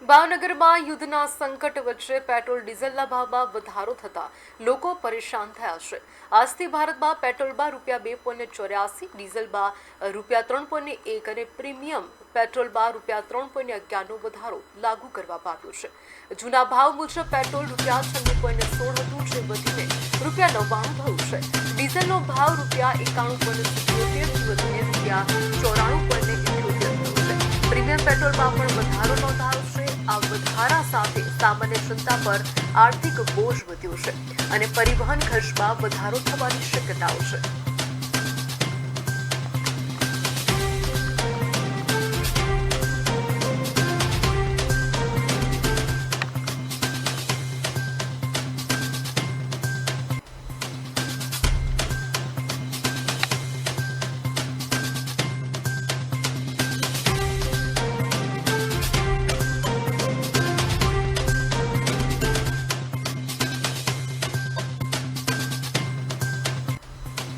ભાવનગરમાં યુદ્ધના સંકટ વચ્ચે પેટ્રોલ ડીઝલના ભાવમાં વધારો થતા લોકો પરેશાન થયા છે. આજથી ભારતમાં પેટ્રોલમાં ₹2.84, ડીઝલમાં ₹3.1 અને પ્રીમિયમ પેટ્રોલમાં ₹3.11નો વધારો લાગુ કરવામાં આવ્યો છે. જૂના ભાવ મુજબ પેટ્રોલ ₹96.16 હતું, જે વધીને ₹99 થયું છે. ડીઝલનો ભાવ ₹91.77 વધીને ₹94.78 થયો છે. પ્રીમિયમ પેટ્રોલમાં પણ વધારો નોંધાયો છે. આ વધારા સાથે સામાન્ય જનતા પર આર્થિક બોજ વધ્યો છે અને પરિવહન ખર્ચમાં વધારો થવાની શક્યતાઓ છે.